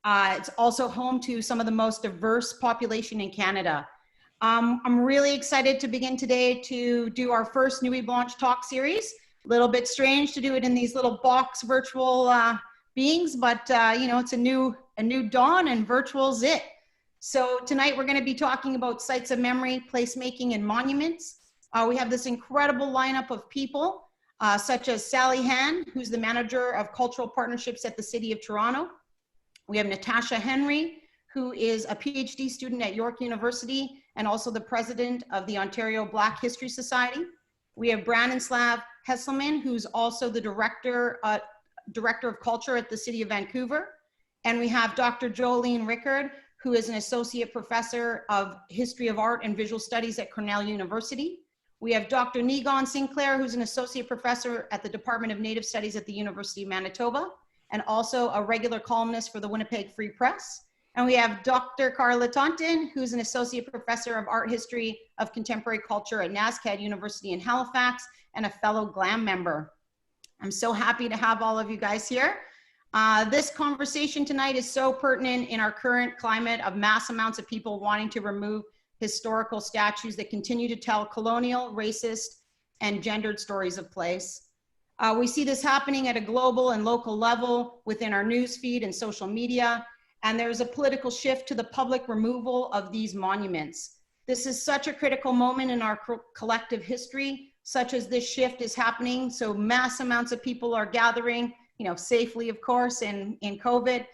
It's also home to some of the most diverse population in Canada. I'm really excited to begin today to do our first Nuit Blanche talk series. A little bit strange to do it in these little box virtual beings, but you know, it's a new dawn and virtual's it. So tonight we're going to be talking about sites of memory, placemaking, and monuments. We have this incredible lineup of people, such as Sally Han, who's the manager of cultural partnerships at the City of Toronto. We have Natasha Henry, who is a PhD student at York University and also the president of the Ontario Black History Society. We have Branislav Henselmann, who's also the director of culture at the City of Vancouver. And we have Dr. Jolene Rickard, who is an associate professor of history of art and visual studies at Cornell University. We have Dr. Niigaan Sinclair, who's an associate professor at the Department of Native Studies at the University of Manitoba, and also a regular columnist for the Winnipeg Free Press. And we have Dr. Carla Taunton, who's an associate professor of art history of contemporary culture at NSCAD University in Halifax and a fellow GLAM member. I'm so happy to have all of you guys here. This conversation tonight is so pertinent in our current climate of mass amounts of people wanting to remove historical statues that continue to tell colonial, racist, and gendered stories of place. We see this happening at a global and local level within our news feed and social media, and there's a political shift to the public removal of these monuments. This is such a critical moment in our collective history, such as this shift is happening. So mass amounts of people are gathering, you know, safely, of course, in COVID,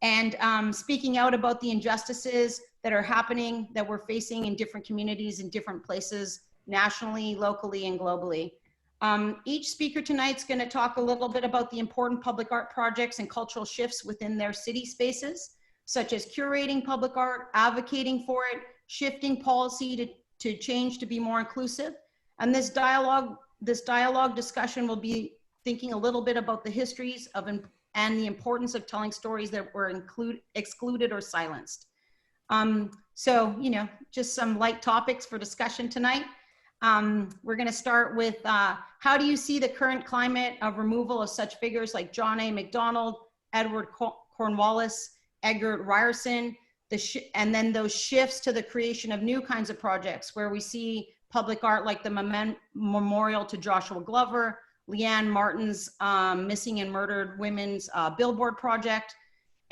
and speaking out about the injustices that are happening, that we're facing in different communities, in different places, nationally, locally, and globally. Each speaker tonight's going to talk a little bit about the important public art projects and cultural shifts within their city spaces, such as curating public art, advocating for it, shifting policy to change to be more inclusive. And this dialogue discussion will be thinking a little bit about the histories of and the importance of telling stories that were excluded or silenced. So, you know, just some light topics for discussion tonight. We're going to start with how do you see the current climate of removal of such figures like John A. Macdonald, Edward Cornwallis, Edgar Ryerson, and then those shifts to the creation of new kinds of projects where we see public art like the memorial to Joshua Glover, Leanne Martin's Missing and Murdered Women's Billboard project.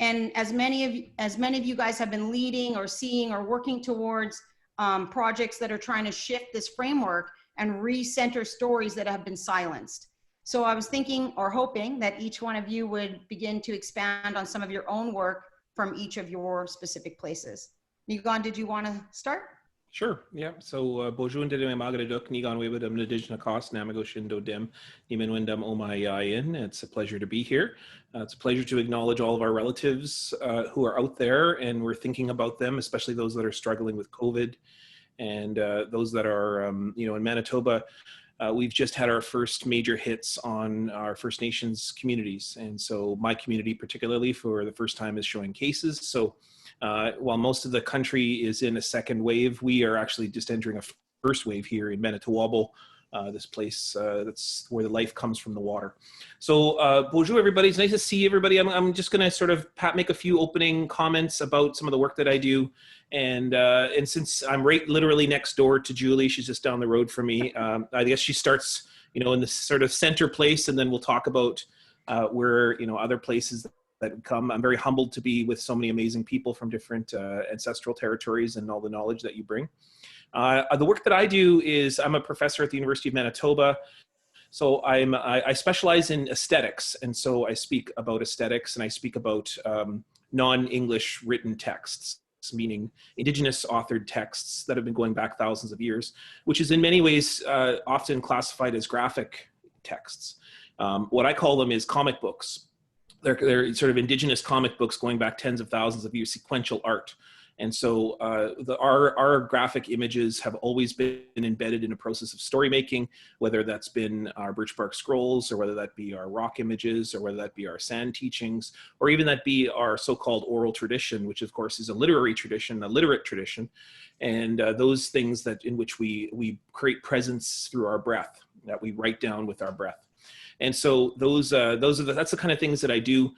And as many of you guys have been leading or seeing or working towards projects that are trying to shift this framework and recenter stories that have been silenced. So I was thinking or hoping that each one of you would begin to expand on some of your own work from each of your specific places. Niigaan, did you want to start? Sure, yeah. So, Bonjour and Magaduk, Niigaan Webadum, Nadijna Kos, Namago Shindo Dim, Nimenwindam Omayayin. It's a pleasure to be here. It's a pleasure to acknowledge all of our relatives who are out there, and we're thinking about them, especially those that are struggling with COVID and those that are, you know, in Manitoba. We've just had our first major hits on our First Nations communities. And so my community particularly for the first time is showing cases. So while most of the country is in a second wave, we are actually just entering a first wave here in Manitoba, this place that's where the life comes from the water. So bonjour everybody, it's nice to see everybody. I'm just gonna sort of make a few opening comments about some of the work that I do. And since I'm right literally next door to Julie, she's just down the road from me. I guess she starts, you know, in this sort of center place, and then we'll talk about where, you know, other places that come. I'm very humbled to be with so many amazing people from different ancestral territories and all the knowledge that you bring. The work that I do is I'm a professor at the University of Manitoba. So I specialize in aesthetics. And so I speak about aesthetics and I speak about non-English written texts, meaning Indigenous authored texts that have been going back thousands of years, which is in many ways often classified as graphic texts. What I call them is comic books. They're sort of Indigenous comic books going back tens of thousands of years, sequential art. And so our graphic images have always been embedded in a process of story making, whether that's been our birch bark scrolls, or whether that be our rock images, or whether that be our sand teachings, or even that be our so-called oral tradition, which of course is a literary tradition, a literate tradition, and those things that in which we create presence through our breath, that we write down with our breath. And so that's the kind of things that I do.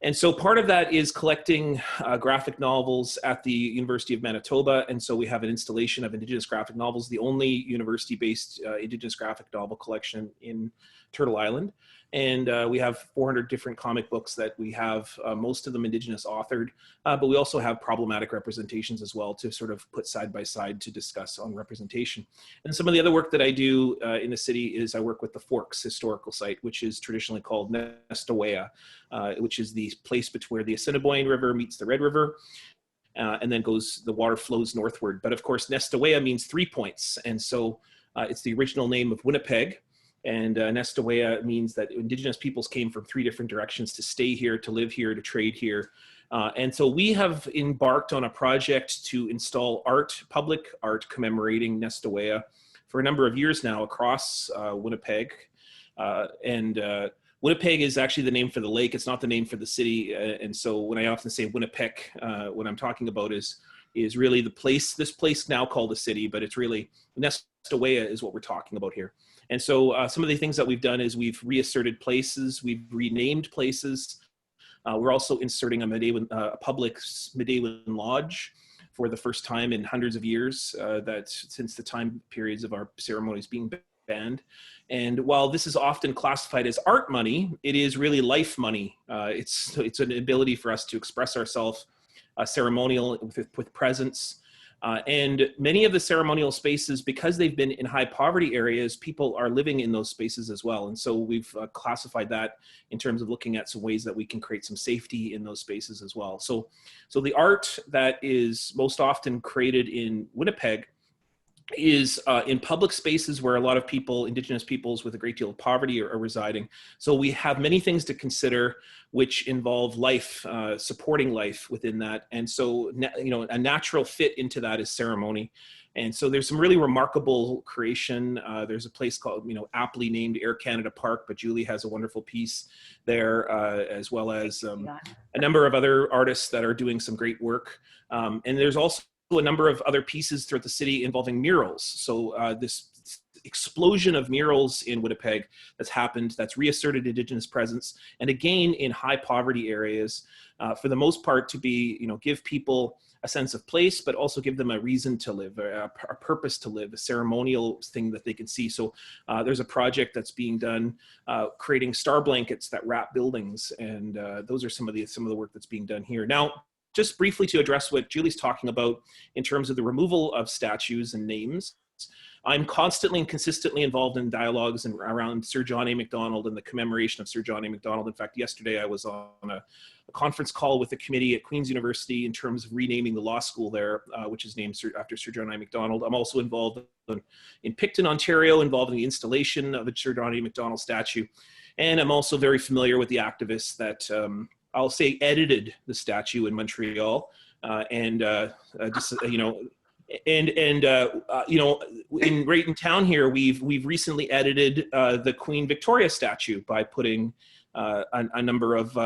And so part of that is collecting graphic novels at the University of Manitoba. And so we have an installation of Indigenous graphic novels, the only university-based Indigenous graphic novel collection in Turtle Island. And we have 400 different comic books that we have, most of them Indigenous authored, but we also have problematic representations as well to sort of put side by side to discuss on representation. And some of the other work that I do in the city is I work with the Forks Historical Site, which is traditionally called Nestawea, which is the place where the Assiniboine River meets the Red River. And then the water flows northward. But of course, Nestawea means 3 points. And so it's the original name of Winnipeg. And Nestawea means that Indigenous peoples came from 3 different directions to stay here, to live here, to trade here. And so we have embarked on a project to install public art commemorating Nestawea for a number of years now across Winnipeg. Winnipeg is actually the name for the lake. It's not the name for the city. And so when I often say Winnipeg, what I'm talking about is really this place now called a city, but it's really Nestawea is what we're talking about here. And so some of the things that we've done is we've reasserted places, we've renamed places. We're also inserting a public Medewin lodge for the first time in hundreds of years, since the time periods of our ceremonies being banned. And while this is often classified as art money, it is really life money. It's an ability for us to express ourselves ceremonial with presence. And many of the ceremonial spaces, because they've been in high poverty areas, people are living in those spaces as well. And so we've classified that in terms of looking at some ways that we can create some safety in those spaces as well. So the art that is most often created in Winnipeg is in public spaces where a lot of people, Indigenous peoples with a great deal of poverty are residing. So we have many things to consider which involve life, supporting life within that. And so, a natural fit into that is ceremony. And so there's some really remarkable creation. There's a place called, aptly named Air Canada Park, but Julie has a wonderful piece there, as well as a number of other artists that are doing some great work. And there's also a number of other pieces throughout the city involving murals. So this explosion of murals in Winnipeg that's happened, that's reasserted Indigenous presence, and again in high poverty areas, for the most part to be, give people a sense of place, but also give them a reason to live, a purpose to live, a ceremonial thing that they can see. So there's a project that's being done, creating star blankets that wrap buildings, and those are some of the work that's being done here. Now, just briefly to address what Julie's talking about in terms of the removal of statues and names, I'm constantly and consistently involved in dialogues around Sir John A. Macdonald and the commemoration of Sir John A. Macdonald. In fact, yesterday I was on a conference call with the committee at Queen's University in terms of renaming the law school there, which is named after Sir John A. Macdonald. I'm also involved in Picton, Ontario, involved in the installation of a Sir John A. Macdonald statue. And I'm also very familiar with the activists that I'll say edited the statue in Montreal, right in town here, we've recently edited the Queen Victoria statue by putting a number of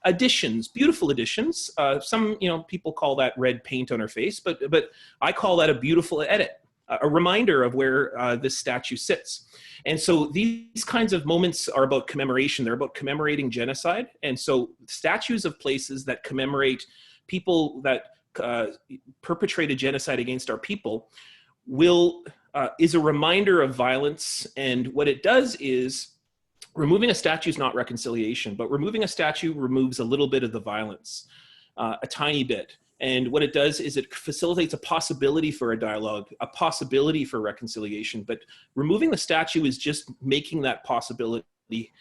additions, beautiful additions. Some people call that red paint on her face, but I call that a beautiful edit, a reminder of where this statue sits. And so these kinds of moments are about commemoration. They're about commemorating genocide. And so statues of places that commemorate people that perpetrated genocide against our people is a reminder of violence. And what it does is, removing a statue is not reconciliation, but removing a statue removes a little bit of the violence, a tiny bit. And what it does is it facilitates a possibility for a dialogue, a possibility for reconciliation. But removing the statue is just making that possibility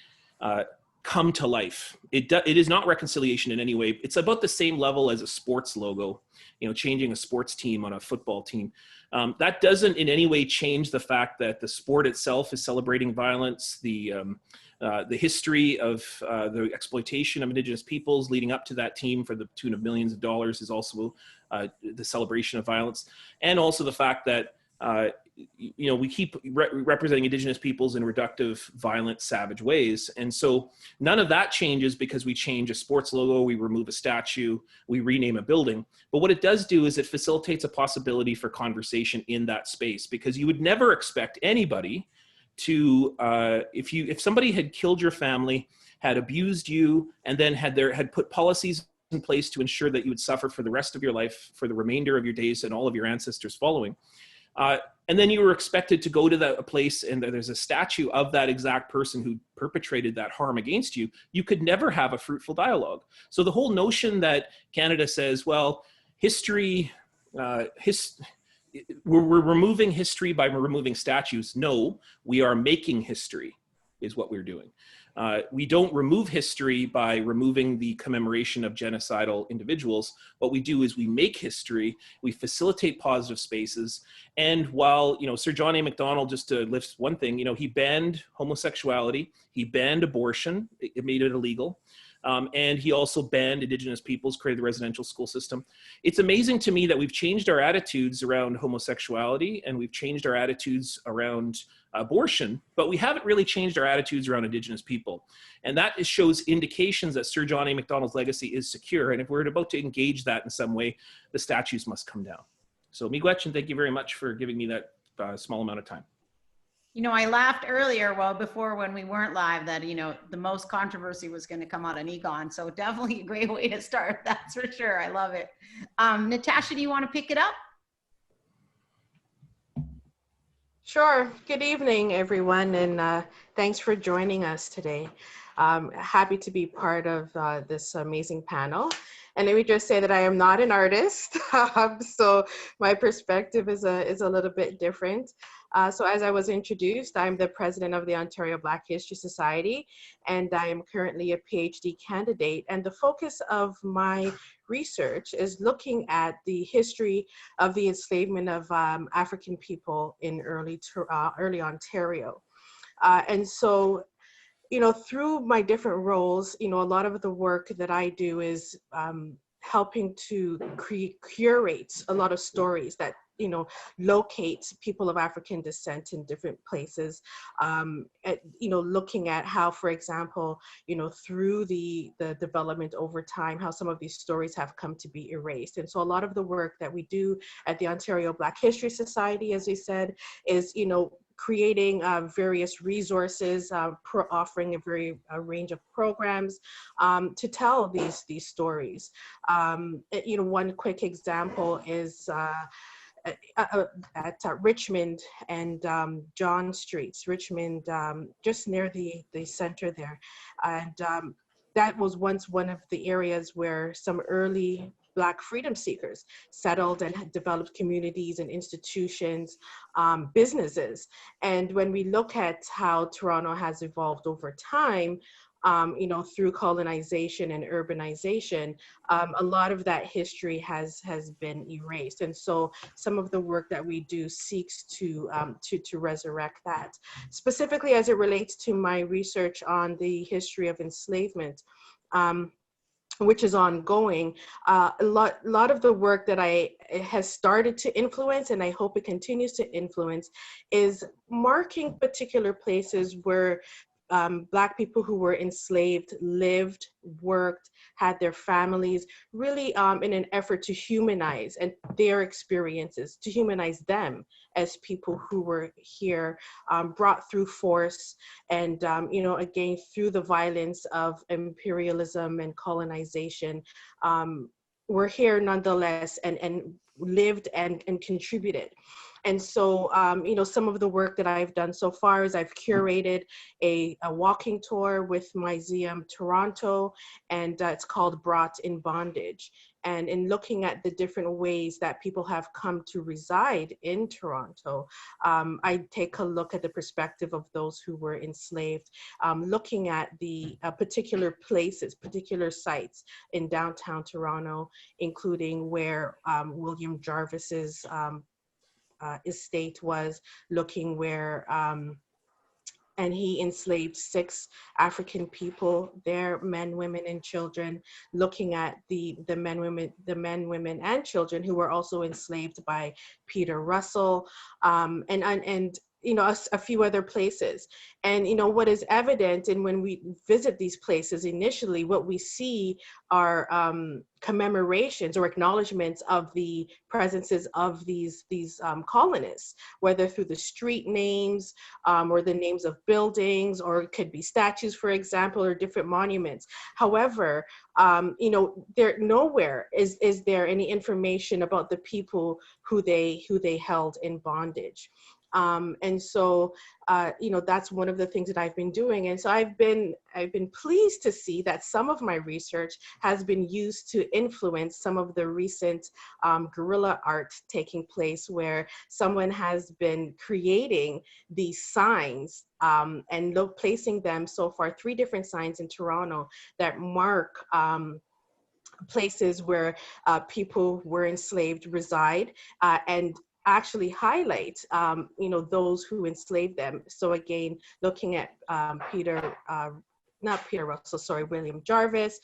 come to life. It is not reconciliation in any way. It's about the same level as a sports logo, changing a sports team on a football team. That doesn't in any way change the fact that the sport itself is celebrating violence, the history of the exploitation of Indigenous peoples leading up to that team for the tune of millions of dollars is also the celebration of violence. And also the fact that we keep representing Indigenous peoples in reductive, violent, savage ways. And so none of that changes because we change a sports logo, we remove a statue, we rename a building. But what it does do is it facilitates a possibility for conversation in that space, because you would never expect anybody to, if somebody had killed your family, had abused you, and then had put policies in place to ensure that you would suffer for the rest of your life, for the remainder of your days, and all of your ancestors following. And then you were expected to go to a place and there's a statue of that exact person who perpetrated that harm against you. You could never have a fruitful dialogue. So the whole notion that Canada says, well, history, we're removing history by removing statues. No, we are making history is what we're doing. We don't remove history by removing the commemoration of genocidal individuals. What we do is we make history, we facilitate positive spaces. And while, Sir John A. Macdonald, just to lift one thing, he banned homosexuality, he banned abortion, it made it illegal. And he also banned Indigenous peoples, created the residential school system. It's amazing to me that we've changed our attitudes around homosexuality and we've changed our attitudes around abortion, but we haven't really changed our attitudes around Indigenous people. And that shows indications that Sir John A. Macdonald's legacy is secure. And if we're about to engage that in some way, the statues must come down. So miigwech, and thank you very much for giving me that small amount of time. I laughed earlier, before when we weren't live, that, the most controversy was going to come out of Niigaan. So definitely a great way to start. That's for sure. I love it. Natasha, do you want to pick it up? Sure. Good evening, everyone, and thanks for joining us today. Happy to be part of this amazing panel. And let me just say that I am not an artist, so my perspective is a little bit different. So as I was introduced, I'm the president of the Ontario Black History Society, and I am currently a PhD candidate. And the focus of my research is looking at the history of the enslavement of African people in early Ontario. And so, through my different roles, a lot of the work that I do is helping to curate a lot of stories that locate people of African descent in different places, looking at how, for example, through the development over time, how some of these stories have come to be erased. And so a lot of the work that we do at the Ontario Black History Society, as we said, is, creating various resources, offering a range of programs to tell these stories. One quick example is at Richmond and John Streets, Richmond, just near the center there. And that was once one of the areas where some early Black freedom seekers settled and had developed communities and institutions, businesses. And when we look at how Toronto has evolved over time, through colonization and urbanization, a lot of that history has been erased. And so some of the work that we do seeks to resurrect that. Specifically as it relates to my research on the history of enslavement, which is ongoing, a lot of the work that has started to influence, and I hope it continues to influence, is marking particular places where Black people who were enslaved lived, worked, had their families, really in an effort to humanize and their experiences, to humanize them as people who were here, brought through force, and again through the violence of imperialism and colonization, were here nonetheless and lived and contributed. And so, some of the work that I've done so far is I've curated a walking tour with Museum Toronto, and it's called Brought in Bondage. And in looking at the different ways that people have come to reside in Toronto, I take a look at the perspective of those who were enslaved, looking at the particular places, particular sites in downtown Toronto, including where William Jarvis's estate was, looking where, and he enslaved 6 African people, their men, women, and children, looking at the men, women, and children who were also enslaved by Peter Russell, and a few other places. And, what is evident, and when we visit these places initially, what we see are commemorations or acknowledgements of the presences of these colonists, whether through the street names or the names of buildings, or it could be statues, for example, or different monuments. However, there nowhere is there any information about the people who they held in bondage. And so, that's one of the things that I've been doing. And so I've been pleased to see that some of my research has been used to influence some of the recent guerrilla art taking place, where someone has been creating these signs and placing them so far, 3 different signs in Toronto that mark places where people were enslaved reside, and actually highlight, those who enslaved them. So again, looking at William Jarvis,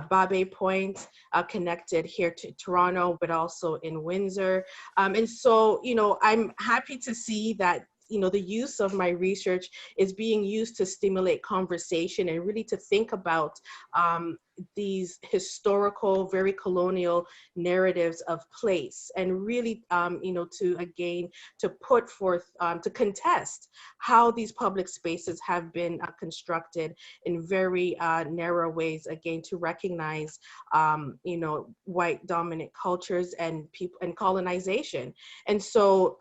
Babe Point, connected here to Toronto, but also in Windsor. And so, I'm happy to see that the use of my research is being used to stimulate conversation and really to think about these historical, very colonial narratives of place, and really, to put forth, to contest how these public spaces have been constructed in very narrow ways, again, to recognize, white dominant cultures and people and colonization. And so,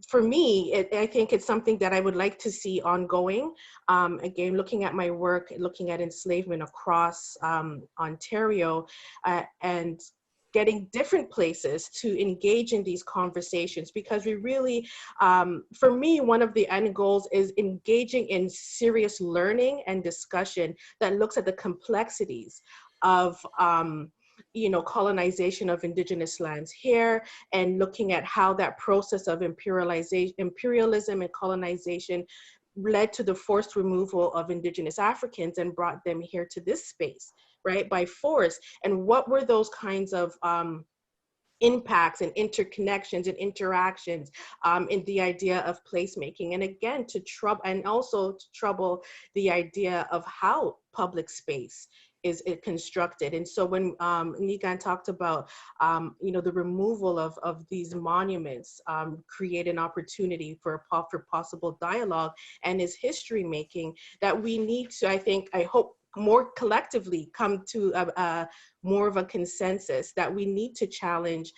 for me, I think it's something that I would like to see ongoing. Again, looking at my work, looking at enslavement across Ontario, and getting different places to engage in these conversations, because we really, for me, one of the end goals is engaging in serious learning and discussion that looks at the complexities of colonization of Indigenous lands here, and looking at how that process of imperialism and colonization led to the forced removal of Indigenous Africans and brought them here to this space, right, by force. And what were those kinds of impacts and interconnections and interactions in the idea of placemaking, and again, to trouble the idea of how public space is it constructed. And so when Niigaan talked about, the removal of these monuments create an opportunity for possible dialogue and is history making, that we need to, I hope, more collectively come to more of a consensus that we need to challenge,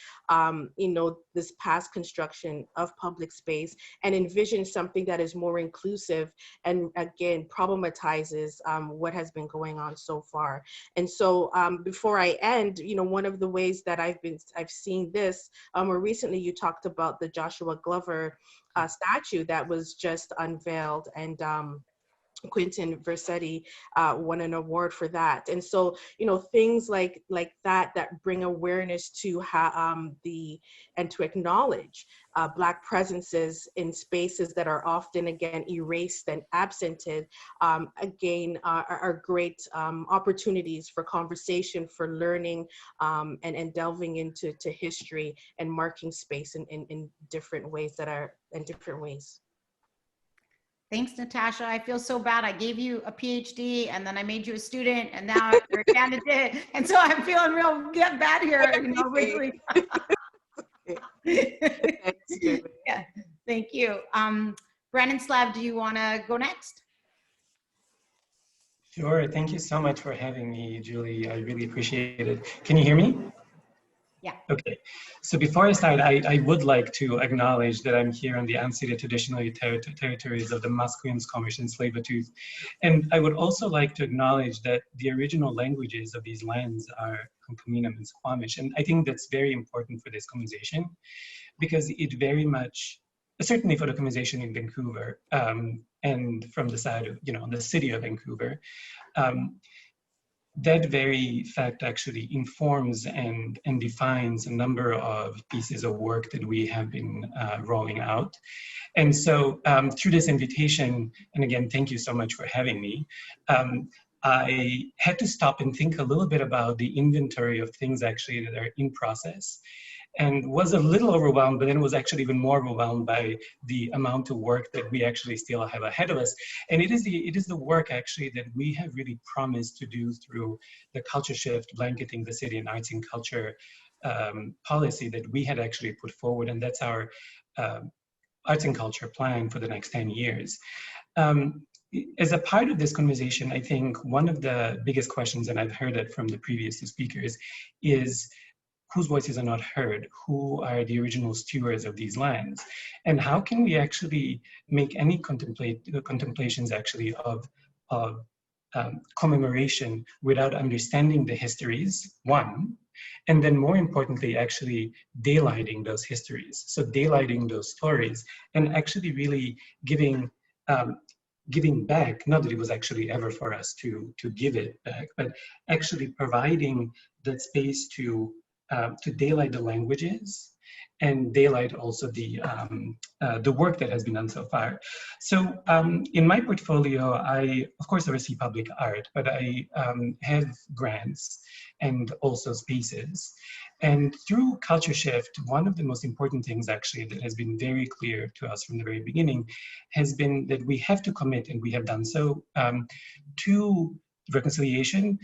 this past construction of public space and envision something that is more inclusive and, again, problematizes what has been going on so far. And so before I end, one of the ways that I've seen this, more recently you talked about the Joshua Glover statue that was just unveiled, and Quentin Versetti won an award for that. And so, things like that bring awareness to and to acknowledge Black presences in spaces that are often, again, erased and absented, again, are great opportunities for conversation, for learning, and delving into history and marking space in different ways Thanks, Natasha. I feel so bad. I gave you a PhD and then I made you a student, and now you're a candidate. And so I'm feeling real bad here. Yeah, thank you. Branislav, do you want to go next? Sure. Thank you so much for having me, Julie. I really appreciate it. Can you hear me? Yeah. Okay. So before I start, I would like to acknowledge that I'm here on the unceded traditional territories of the Musqueam, Squamish, and Tsleil-Waututh. And I would also like to acknowledge that the original languages of these lands are Kunkuminam and Squamish. And I think that's very important for this conversation, because it very much, certainly for the conversation in Vancouver, and from the side of, the city of Vancouver, that very fact actually informs and defines a number of pieces of work that we have been rolling out. And so through this invitation, and again, thank you so much for having me, I had to stop and think a little bit about the inventory of things actually that are in process. and was a little overwhelmed, but then was actually even more overwhelmed by the amount of work that we actually still have ahead of us. And it is the work actually that we have really promised to do through the culture shift, blanketing the city in arts and culture policy that we had actually put forward, and that's our arts and culture plan for the next 10 years. As a part of this conversation, I think one of the biggest questions, and I've heard it from the previous speakers, is whose voices are not heard? Who are the original stewards of these lands? And how can we actually make any contemplations actually of commemoration without understanding the histories, one, and then more importantly, actually daylighting those histories. So daylighting those stories and actually really giving back, not that it was actually ever for us to give it back, but actually providing that space to daylight the languages and daylight also the work that has been done so far. So in my portfolio, I of course oversee public art, but I have grants and also spaces. And through Culture Shift, one of the most important things actually that has been very clear to us from the very beginning has been that we have to commit, and we have done so, to reconciliation.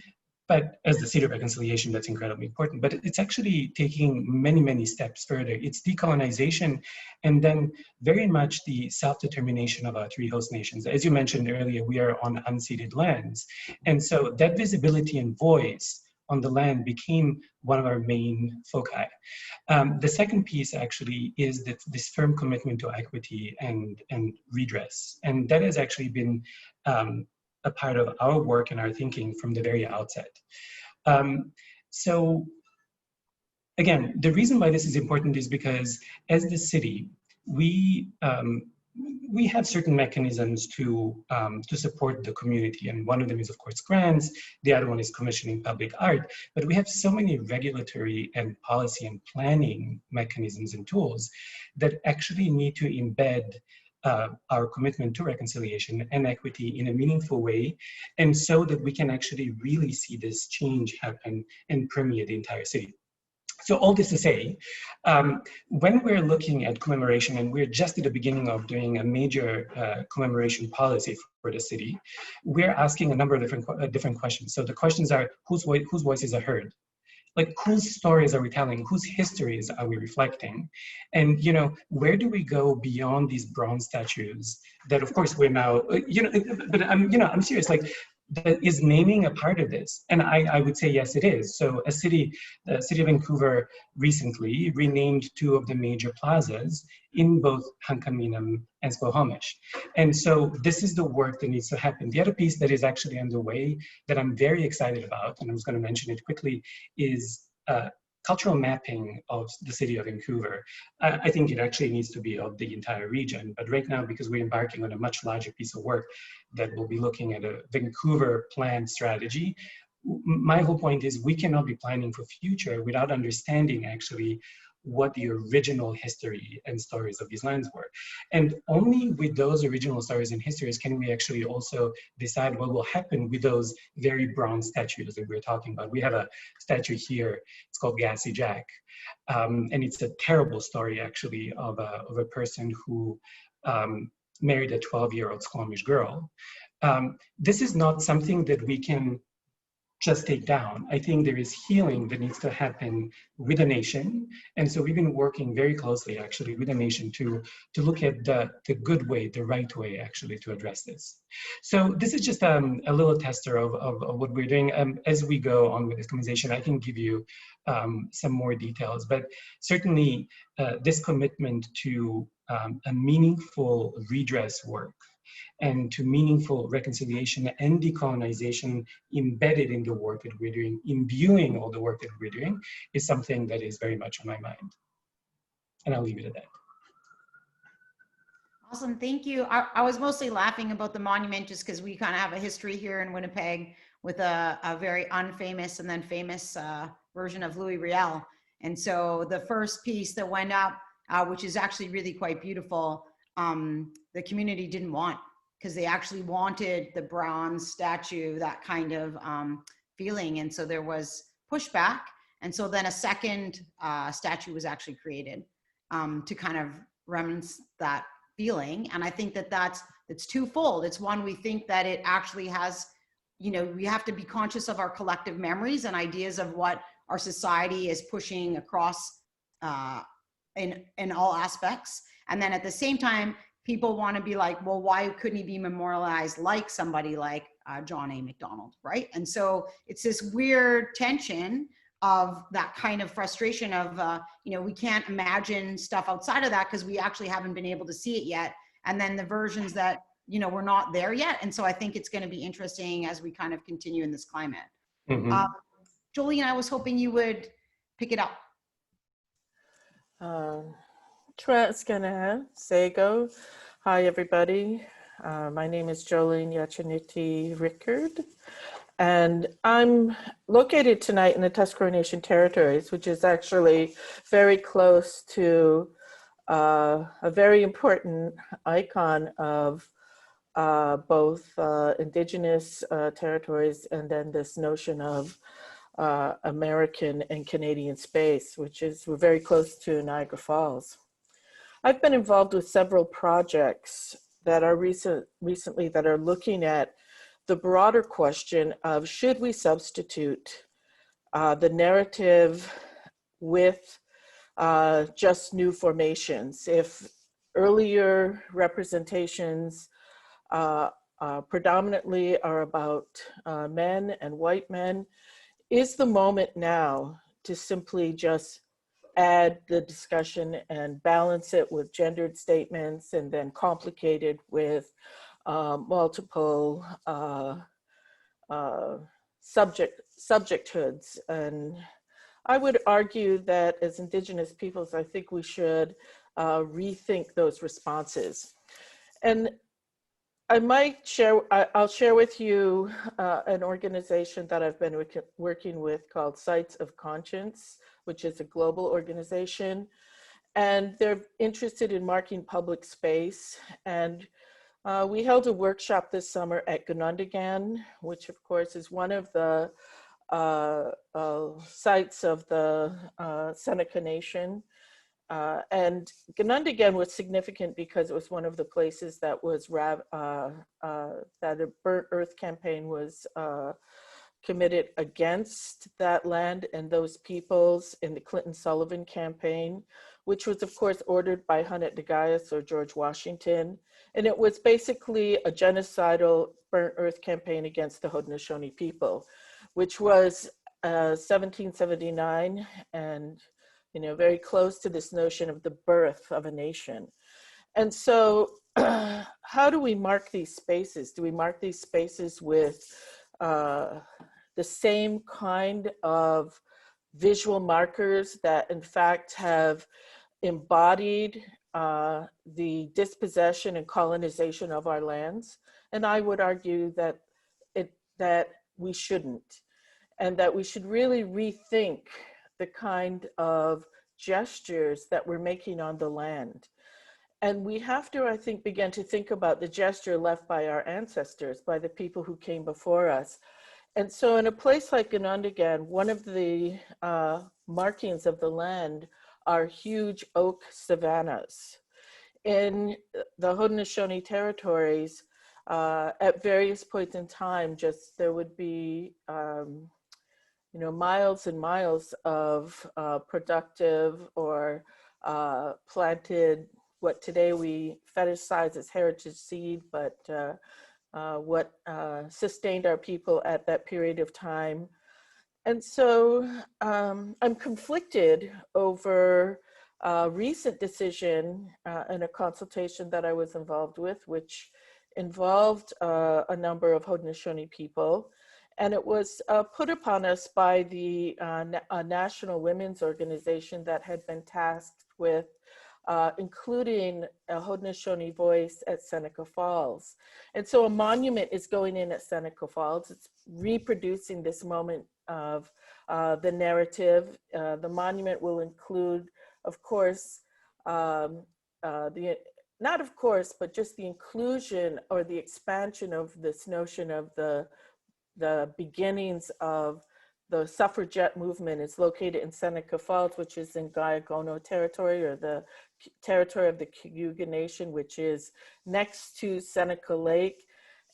But as the City of Reconciliation, that's incredibly important. But it's actually taking many, many steps further. It's decolonization, and then very much the self-determination of our three host nations. As you mentioned earlier, we are on unceded lands. And so that visibility and voice on the land became one of our main foci. The second piece actually is that this firm commitment to equity and redress. And that has actually been a part of our work and our thinking from the very outset. So again, the reason why this is important is because as the city, we have certain mechanisms to support the community, and one of them is of course grants, the other one is commissioning public art, but we have so many regulatory and policy and planning mechanisms and tools that actually need to embed our commitment to reconciliation and equity in a meaningful way, and so that we can actually really see this change happen and permeate the entire city. So all this to say, when we're looking at commemoration, and we're just at the beginning of doing a major commemoration policy for the city, we're asking a number of different questions. So the questions are, whose voices are heard? Like, whose stories are we telling? Whose histories are we reflecting? And, you know, where do we go beyond these bronze statues that, of course, we're now, but I'm serious, like, is naming a part of this? And I would say, yes, it is. So the city of Vancouver recently renamed two of the major plazas in both Hankaminam and Squamish. And so this is the work that needs to happen. The other piece that is actually underway that I'm very excited about, and I was going to mention it quickly, is cultural mapping of the city of Vancouver. I think it actually needs to be of the entire region, but right now, because we're embarking on a much larger piece of work that will be looking at a Vancouver planned strategy, my whole point is we cannot be planning for future without understanding actually what the original history and stories of these lands were. And only with those original stories and histories can we actually also decide what will happen with those very bronze statues that we're talking about. We have a statue here, it's called Gassy Jack. And it's a terrible story actually of a person who married a 12-year-old Squamish girl. This is not something that we can just take down. I think there is healing that needs to happen with the nation. And so we've been working very closely actually with the nation to look at the good way, the right way actually to address this. So this is just a little tester of what we're doing. As we go on with this conversation, I can give you some more details, but certainly this commitment to a meaningful redress work and to meaningful reconciliation and decolonization embedded in the work that we're doing, imbuing all the work that we're doing, is something that is very much on my mind. And I'll leave it at that. Awesome, thank you. I was mostly laughing about the monument just because we kind of have a history here in Winnipeg with a very unfamous and then famous version of Louis Riel. And so the first piece that went up, which is actually really quite beautiful, the community didn't want, because they actually wanted the bronze statue, that kind of feeling. And so there was pushback. And so then a second statue was actually created to kind of reminisce that feeling. And I think that it's twofold. It's one, we think that it actually has, you know, we have to be conscious of our collective memories and ideas of what our society is pushing across in all aspects. And then at the same time, people want to be like, well, why couldn't he be memorialized like somebody like John A. Macdonald, right? And so it's this weird tension of that kind of frustration of, you know, we can't imagine stuff outside of that because we actually haven't been able to see it yet. And then the versions that, you know, we're not there yet. And so I think it's going to be interesting as we kind of continue in this climate. Mm-hmm. Jolene, I was hoping you would pick it up. Transkana Sego. Hi, everybody. My name is Jolene Yachiniti Rickard, and I'm located tonight in the Tuscarora Nation territories, which is actually very close to a very important icon of both Indigenous territories and then this notion of American and Canadian space, which is, we're very close to Niagara Falls. I've been involved with several projects that are recently that are looking at the broader question of should we substitute the narrative with just new formations. If earlier representations predominantly are about men and white men, is the moment now to simply just add the discussion and balance it with gendered statements and then complicate it with multiple subjecthoods. And I would argue that as Indigenous peoples, I think we should rethink those responses. And I might share, I'll share with you an organization that I've been working with called Sites of Conscience, which is a global organization. And they're interested in marking public space. And we held a workshop this summer at Niigaan, which of course is one of the sites of the Seneca Nation. And Niigaan was significant because it was one of the places that was that a burnt earth campaign was committed against that land and those peoples in the Clinton-Sullivan campaign, which was of course ordered by Hunit Dagayas or George Washington. And it was basically a genocidal burnt earth campaign against the Haudenosaunee people, which was 1779 and, you know, very close to this notion of the birth of a nation. And so how do we mark these spaces? Do we mark these spaces with the same kind of visual markers that in fact have embodied the dispossession and colonization of our lands? And I would argue that that we shouldn't, and that we should really rethink the kind of gestures that we're making on the land. And we have to, I think, begin to think about the gesture left by our ancestors, by the people who came before us. And so in a place like Niigaan, one of the markings of the land are huge oak savannas. In the Haudenosaunee territories, at various points in time, just there would be you know, miles and miles of productive or planted, what today we fetishize as heritage seed, but what sustained our people at that period of time. And so I'm conflicted over a recent decision in a consultation that I was involved with, which involved a number of Haudenosaunee people. And it was put upon us by the National Women's Organization that had been tasked with including a Haudenosaunee voice at Seneca Falls. And so a monument is going in at Seneca Falls. It's reproducing this moment of the narrative. The monument will include, of course, not of course, but just the inclusion or the expansion of this notion of the beginnings of the suffragette movement is located in Seneca Falls, which is in Gayagono territory, or the territory of the Cayuga Nation, which is next to Seneca Lake.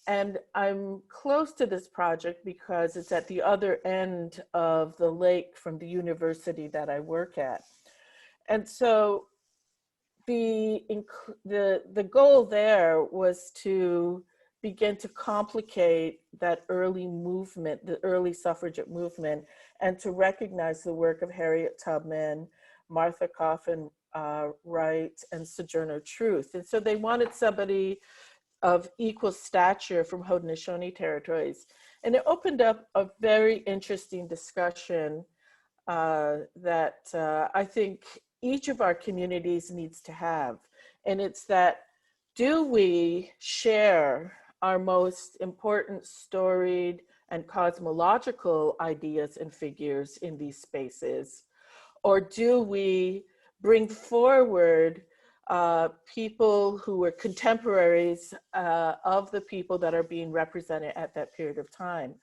And I'm close to this project because it's at the other end of the lake from the university that I work at. And so the goal there was to begin to complicate that early movement, the early suffragette movement, and to recognize the work of Harriet Tubman, Martha Coffin Wright, and Sojourner Truth. And so they wanted somebody of equal stature from Haudenosaunee territories. And it opened up a very interesting discussion that I think each of our communities needs to have. And it's that, do we share our most important storied and cosmological ideas and figures in these spaces? Or do we bring forward people who were contemporaries of the people that are being represented at that period of time?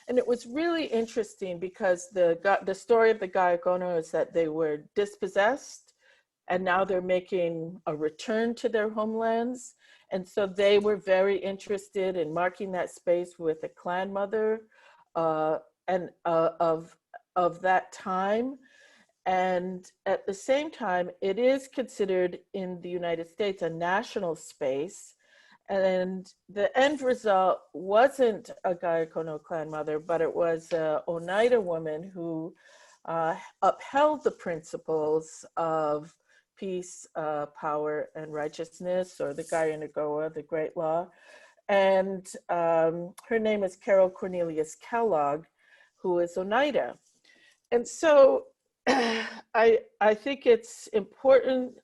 And it was really interesting because the story of the Gayagono is that they were dispossessed and now they're making a return to their homelands. And so they were very interested in marking that space with a clan mother and of that time. And at the same time, it is considered in the United States a national space. And the end result wasn't a Gayagono clan mother, but it was an Oneida woman who upheld the principles of peace, power, and righteousness, or the Gayanagoa, the Great Law. And her name is Carol Cornelius Kellogg, who is Oneida. And so I think it's important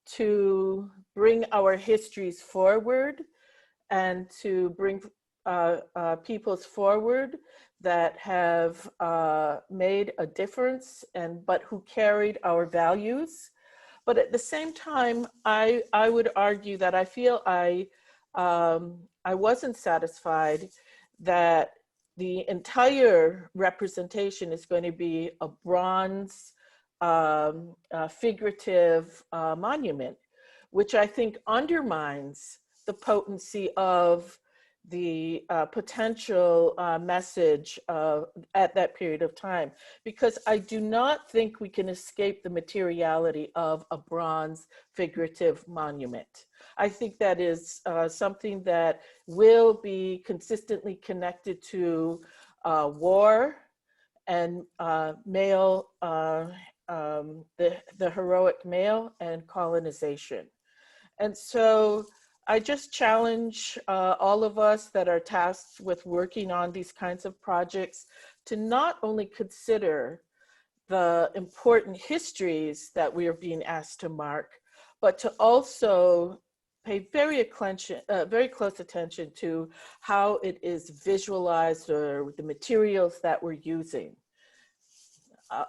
to bring our histories forward and to bring peoples forward that have made a difference but who carried our values. But at the same time, I would argue that I feel I wasn't satisfied that the entire representation is going to be a bronze figurative monument, which I think undermines the potency of the potential message at that period of time, because I do not think we can escape the materiality of a bronze figurative monument. I think that is something that will be consistently connected to war and male, the heroic male, and colonization. And so I just challenge all of us that are tasked with working on these kinds of projects to not only consider the important histories that we are being asked to mark, but to also pay very close attention to how it is visualized or the materials that we're using.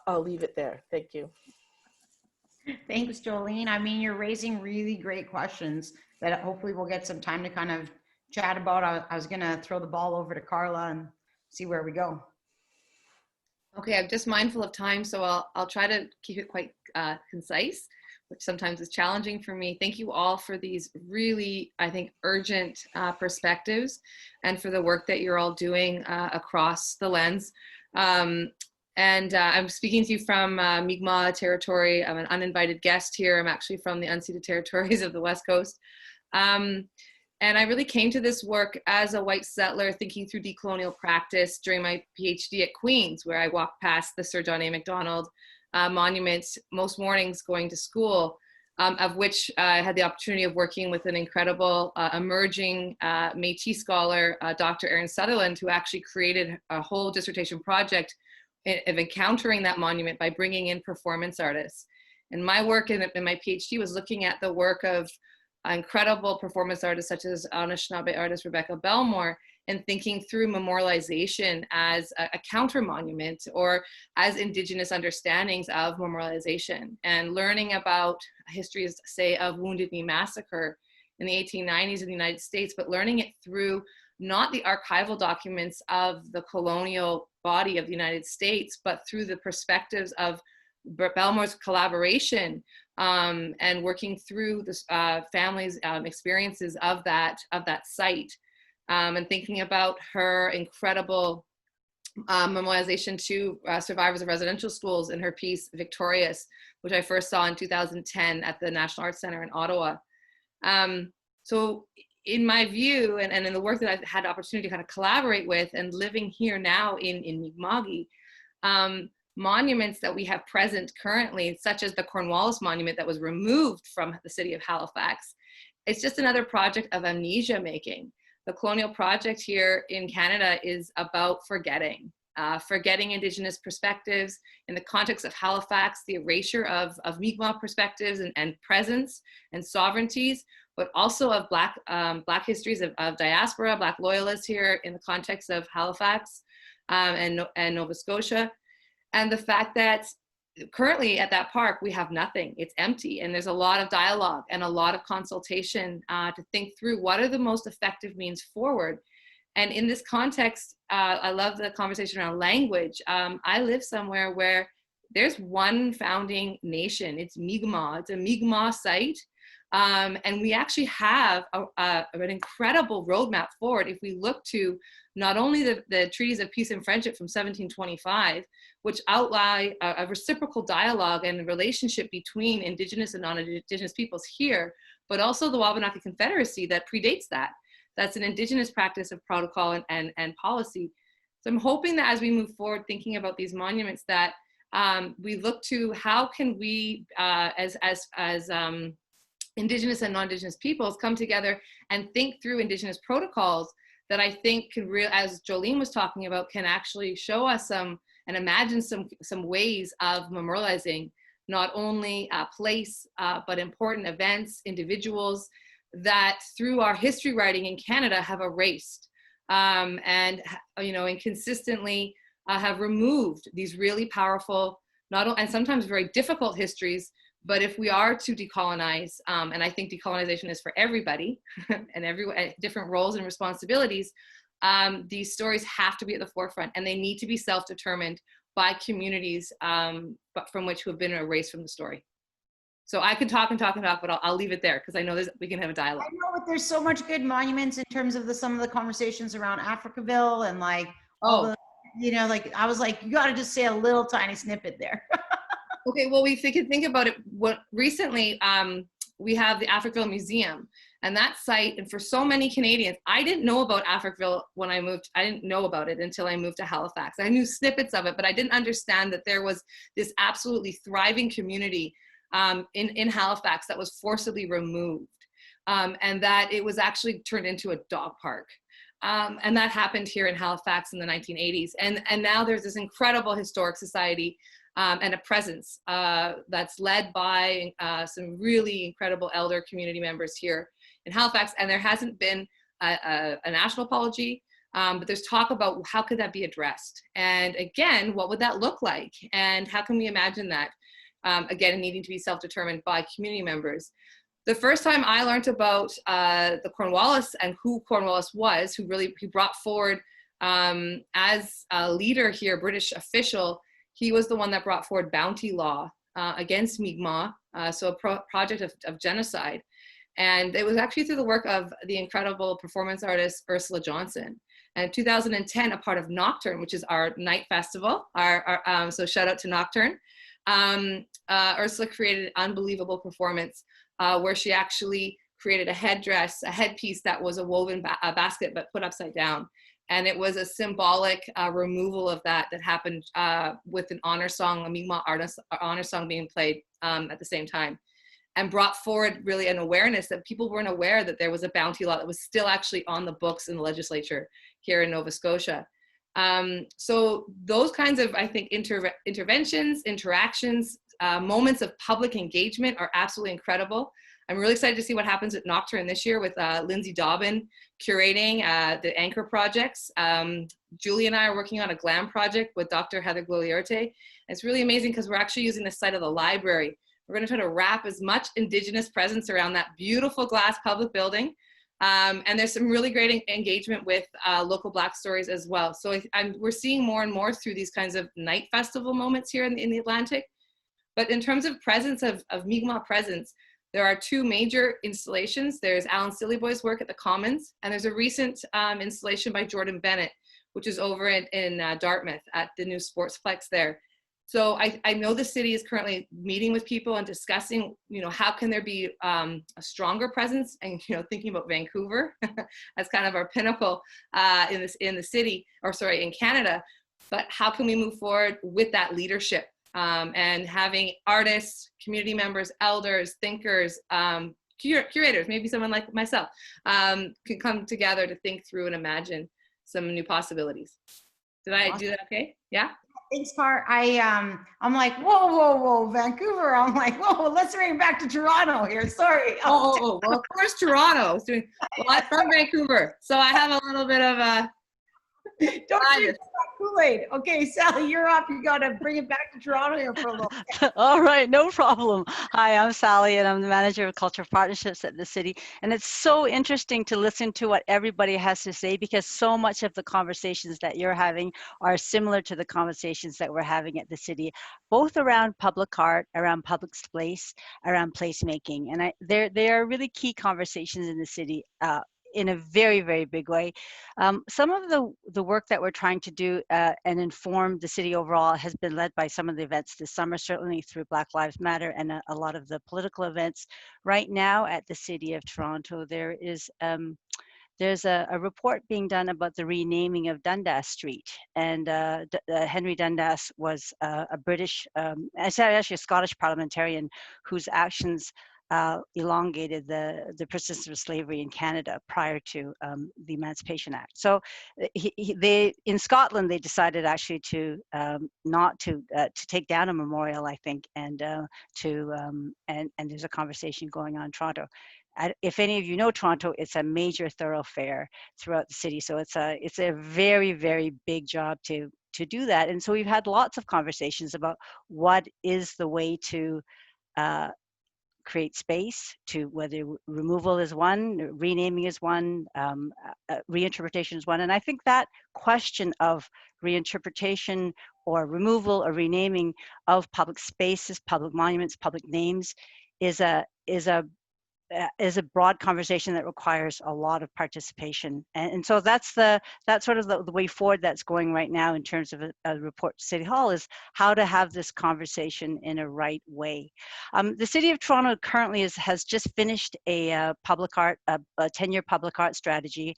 I'll leave it there. Thank you. Thanks, Jolene. I mean, you're raising really great questions that hopefully we'll get some time to kind of chat about. I was going to throw the ball over to Carla and see where we go. Okay, I'm just mindful of time, so I'll try to keep it quite concise, which sometimes is challenging for me. Thank you all for these really, I think, urgent perspectives, and for the work that you're all doing across the lens. I'm speaking to you from Mi'kmaq territory. I'm an uninvited guest here. I'm actually from the unceded territories of the West Coast. And I really came to this work as a white settler thinking through decolonial practice during my PhD at Queen's, where I walked past the Sir John A. Macdonald monument most mornings going to school, of which I had the opportunity of working with an incredible emerging Métis scholar, Dr. Erin Sutherland, who actually created a whole dissertation project of encountering that monument by bringing in performance artists. And my work in my PhD was looking at the work of incredible performance artists such as Anishinaabe artist Rebecca Belmore, and thinking through memorialization as a counter monument, or as Indigenous understandings of memorialization, and learning about histories, say, of Wounded Knee Massacre in the 1890s in the United States, but learning it through not the archival documents of the colonial body of the United States, but through the perspectives of Belmore's collaboration and working through the family's experiences of that site, and thinking about her incredible memorialization to survivors of residential schools in her piece Victorious, which I first saw in 2010 at the National Arts Center in Ottawa. So in my view, and in the work that I've had the opportunity to kind of collaborate with, and living here now in Mi'kma'ki, monuments that we have present currently, such as the Cornwallis Monument that was removed from the city of Halifax, it's just another project of amnesia making. The colonial project here in Canada is about forgetting Indigenous perspectives in the context of Halifax, the erasure of Mi'kmaq perspectives and presence and sovereignties, but also of Black histories of diaspora, Black loyalists here in the context of Halifax and Nova Scotia. And the fact that currently at that park, we have nothing. It's empty. And there's a lot of dialogue and a lot of consultation to think through what are the most effective means forward. And in this context, I love the conversation around language. I live somewhere where there's one founding nation. It's Mi'kmaq. It's a Mi'kmaq site. And we actually have an incredible roadmap forward if we look to not only the treaties of peace and friendship from 1725, which outline a reciprocal dialogue and relationship between Indigenous and non-Indigenous peoples here, but also the Wabanaki Confederacy that predates that. That's an Indigenous practice of protocol and policy. So I'm hoping that as we move forward thinking about these monuments, that we look to how can we, as Indigenous and non-Indigenous peoples, come together and think through Indigenous protocols that I think can as Jolene was talking about, can actually show us and imagine some ways of memorializing not only a place, but important events, individuals that through our history writing in Canada have erased and consistently have removed these really powerful, and sometimes very difficult histories. But if we are to decolonize, and I think decolonization is for everybody and different roles and responsibilities, these stories have to be at the forefront, and they need to be self-determined by communities but from which who have been erased from the story. So I could talk and talk and talk, but I'll leave it there because I know we can have a dialogue. I know, but there's so much good monuments in terms of some of the conversations around Africville and I was like, you got to just say a little tiny snippet there. Okay, well, we can think about it. Recently, we have the Africville Museum, and that site, and for so many Canadians, I didn't know about Africville when I moved. I didn't know about it until I moved to Halifax. I knew snippets of it, but I didn't understand that there was this absolutely thriving community in Halifax that was forcibly removed, and that it was actually turned into a dog park. And that happened here in Halifax in the 1980s. And now there's this incredible historic society and a presence that's led by some really incredible elder community members here in Halifax. And there hasn't been a national apology, but there's talk about how could that be addressed? And again, what would that look like? And how can we imagine that? Again, needing to be self-determined by community members. The first time I learned about the Cornwallis and who Cornwallis was, who brought forward as a leader here, British official, he was the one that brought forward bounty law against Mi'kmaq, so a project of genocide. And it was actually through the work of the incredible performance artist, Ursula Johnson. And in 2010, a part of Nocturne, which is our night festival, so shout out to Nocturne, Ursula created an unbelievable performance where she actually created a headpiece that was a woven basket but put upside down. And it was a symbolic removal of that happened with an honor song, a Mi'kmaq honor song being played at the same time, and brought forward really an awareness that people weren't aware that there was a bounty law that was still actually on the books in the legislature here in Nova Scotia. So those kinds of, I think, interventions, interactions, moments of public engagement are absolutely incredible. I'm really excited to see what happens at Nocturne this year with Lindsay Dobbin curating the anchor projects. Julie and I are working on a GLAM project with Dr. Heather Gugliarte. It's really amazing because we're actually using the site of the library. We're going to try to wrap as much Indigenous presence around that beautiful glass public building And there's some really great engagement with local Black stories as well. So we're seeing more and more through these kinds of night festival moments here in the Atlantic. But in terms of presence, of Mi'kmaq presence, there are two major installations. There's Alan Sillyboy's work at the Commons, and there's a recent installation by Jordan Bennett, which is over in Dartmouth at the new Sportsplex there. So I know the city is currently meeting with people and discussing, how can there be a stronger presence, and thinking about Vancouver as kind of our pinnacle in the city, or sorry, in Canada. But how can we move forward with that leadership and having artists, community members, elders, thinkers, curators, maybe someone like myself, can come together to think through and imagine some new possibilities. Did I do that okay? Yeah. Thanks, Car. I'm like, whoa, Vancouver. I'm like, whoa, let's bring it back to Toronto here. Sorry. Well, of course, Toronto. I'm from Vancouver, so I have a little bit of a. Don't drink that Kool-Aid. Okay, Sally, you're up. You got to bring it back to Toronto here for a little bit. All right, no problem. Hi, I'm Sally, and I'm the manager of cultural partnerships at the city. And it's so interesting to listen to what everybody has to say, because so much of the conversations that you're having are similar to the conversations that we're having at the city, both around public art, around public space, around placemaking. And there are really key conversations in the city in a very, very big way. Some of the work that we're trying to do and inform the city overall has been led by some of the events this summer, certainly through Black Lives Matter and a lot of the political events. Right now at the City of Toronto, there's a report being done about the renaming of Dundas Street. And Henry Dundas was a British, actually a Scottish parliamentarian whose actions elongated the persistence of slavery in Canada prior to the Emancipation Act. So in Scotland, they decided actually to not to take down a memorial, I think, and there's a conversation going on in Toronto. If any of you know Toronto, it's a major thoroughfare throughout the city. So it's a very, very big job to do that. And so we've had lots of conversations about what is the way to create space, to whether removal is one, renaming is one, reinterpretation is one. And I think that question of reinterpretation or removal or renaming of public spaces, public monuments, public names is a broad conversation that requires a lot of participation. And so that's sort of the way forward that's going right now in terms of a report to City Hall, is how to have this conversation in a right way. The City of Toronto currently has just finished a public art, a 10-year public art strategy,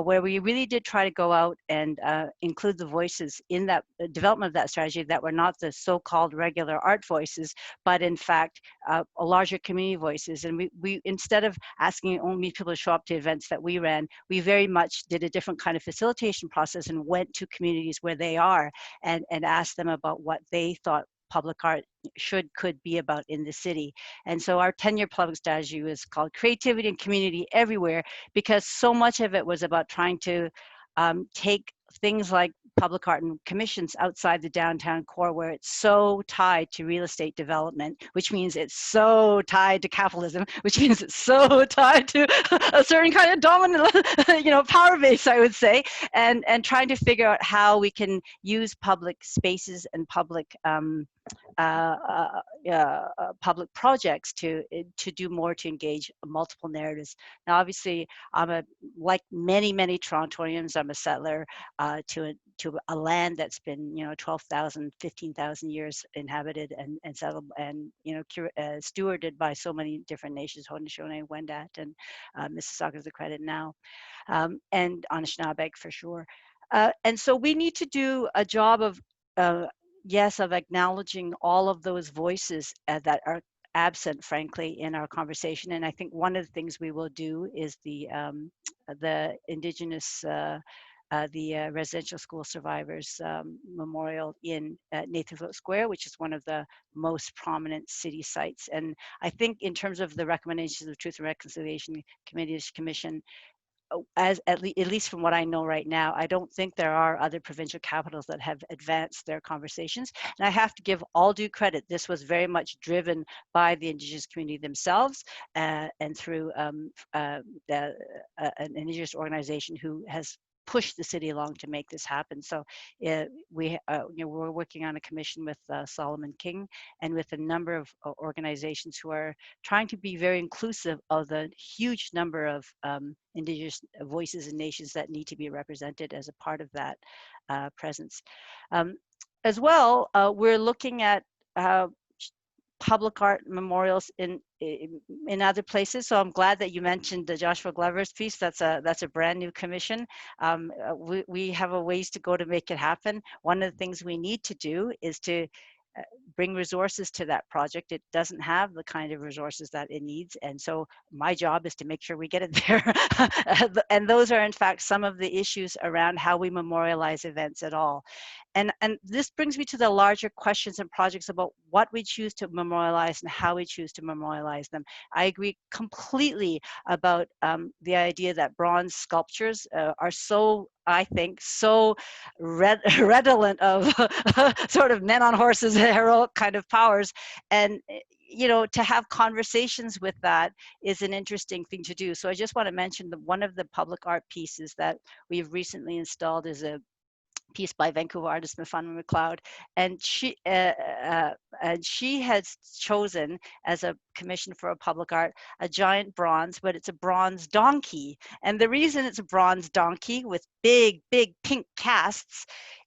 where we really did try to go out and include the voices in that development of that strategy that were not the so-called regular art voices, but in fact, larger community voices. And we instead of asking only people to show up to events that we ran, we very much did a different kind of facilitation process and went to communities where they are and asked them about what they thought public art could be about in the city. And so our 10-year public strategy was called Creativity and Community Everywhere, because so much of it was about trying to take things like public art and commissions outside the downtown core, where it's so tied to real estate development, which means it's so tied to capitalism, which means it's so tied to a certain kind of dominant, power base, I would say, and trying to figure out how we can use public spaces and public public projects to do more to engage multiple narratives. Now, obviously, like many Torontonians, I'm a settler to a land that's been 12,000, 15,000 years inhabited and settled and stewarded by so many different nations, Haudenosaunee, Wendat, and Mississauga's the credit now, and Anishinaabe for sure. And so we need to do a job of of acknowledging all of those voices that are absent, frankly, in our conversation. And I think one of the things we will do is the Indigenous, the residential school survivors memorial in Nathanville Square, which is one of the most prominent city sites. And I think in terms of the recommendations of Truth and Reconciliation Commission, at least from what I know right now, I don't think there are other provincial capitals that have advanced their conversations. And I have to give all due credit. This was very much driven by the Indigenous community themselves and through an Indigenous organization who has pushed the city along to make this happen. So we're working on a commission with Solomon King and with a number of organizations who are trying to be very inclusive of the huge number of Indigenous voices and nations that need to be represented as a part of that presence. As well, we're looking at public art memorials in other places. So I'm glad that you mentioned the Joshua Glover's piece. That's a brand new commission. We have a ways to go to make it happen. One of the things we need to do is to bring resources to that project. It doesn't have the kind of resources that it needs. And so my job is to make sure we get it there. And those are in fact some of the issues around how we memorialize events at all. And this brings me to the larger questions and projects about what we choose to memorialize and how we choose to memorialize them. I agree completely about the idea that bronze sculptures are so, I think, so redolent of sort of men on horses, heroic kind of powers. And, you know, to have conversations with that is an interesting thing to do. So I just want to mention that one of the public art pieces that we've recently installed is a piece by Vancouver artist Mifana McLeod, and she has chosen as a commission for a public art a giant bronze, but it's a bronze donkey. And the reason it's a bronze donkey with big pink casts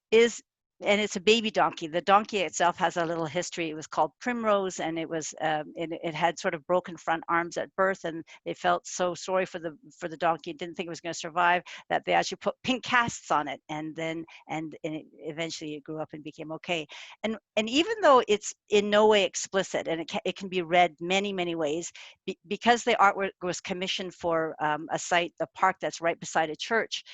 is, and it's a baby donkey. The donkey itself has a little history. It was called Primrose, and it was it had sort of broken front arms at birth, and they felt so sorry for the donkey, didn't think it was going to survive, that they actually put pink casts on it, and eventually it grew up and became okay. And even though it's in no way explicit, and it can be read many ways, because the artwork was commissioned for a site, the park that's right beside a church.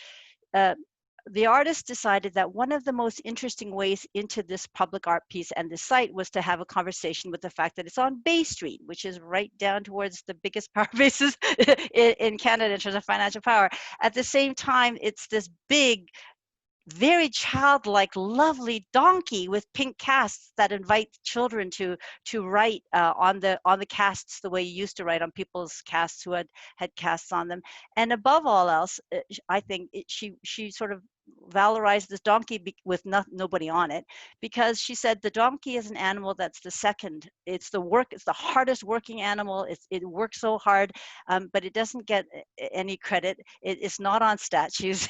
The artist decided that one of the most interesting ways into this public art piece and this site was to have a conversation with the fact that it's on Bay Street, which is right down towards the biggest power bases in Canada in terms of financial power. At the same time, it's this big, very childlike, lovely donkey with pink casts that invite children to write on the casts the way you used to write on people's casts who had casts on them. And above all else, I think she sort of valorized this donkey with nobody on it, because she said the donkey is an animal that's the second. It's the hardest working animal. It works so hard, but it doesn't get any credit. It's not on statues,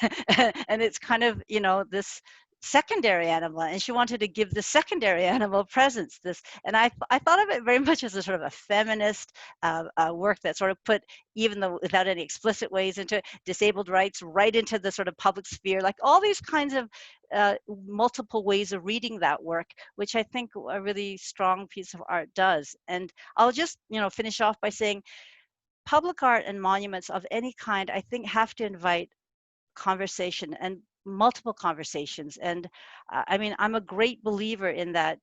and it's kind of, you know, this secondary animal, and she wanted to give the secondary animal presence. And I thought of it very much as a sort of a feminist work that sort of put, even though without any explicit ways, into disabled rights right into the sort of public sphere, like all these kinds of multiple ways of reading that work, which I think a really strong piece of art does. And I'll just, you know, finish off by saying public art and monuments of any kind, I think, have to invite conversation and multiple conversations. And I mean, I'm a great believer in that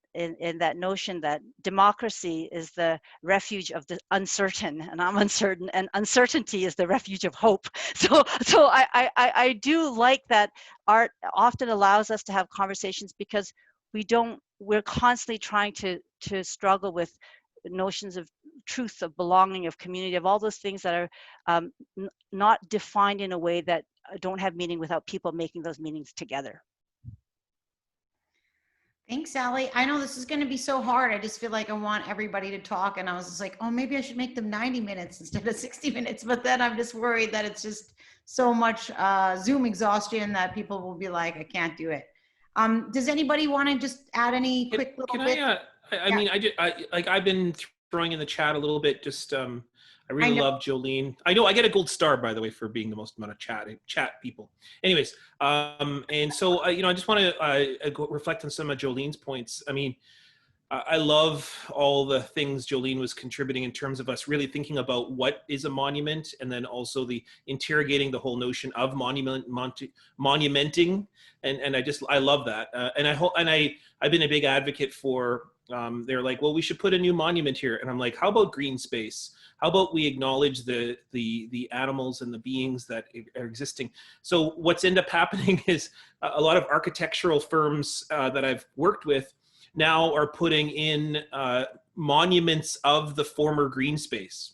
notion that democracy is the refuge of the uncertain, and I'm uncertain, and uncertainty is the refuge of hope. So I do like that art often allows us to have conversations, because we're constantly trying to struggle with notions of truth, of belonging, of community, of all those things that are not defined in a way that don't have meaning without people making those meanings together. Thanks, Sally. I know this is going to be so hard. I just feel like I want everybody to talk, and I was just like, oh, maybe I should make them 90 minutes instead of 60 minutes. But then I'm just worried that it's just so much Zoom exhaustion that people will be like, I can't do it. Does anybody want to just add any quick little bit? I mean, I've been throwing in the chat a little bit, just I really love Jolene. I know I get a gold star, by the way, for being the most amount of chat people. Anyways, and so you know, I just want to reflect on some of Jolene's points. I mean, I love all the things Jolene was contributing in terms of us really thinking about what is a monument, and then also the interrogating the whole notion of monumenting, and I love that. And I've been a big advocate for they're like, well, we should put a new monument here. And I'm like, how about green space? How about we acknowledge the animals and the beings that are existing? So what's ended up happening is a lot of architectural firms that I've worked with now are putting in monuments of the former green space,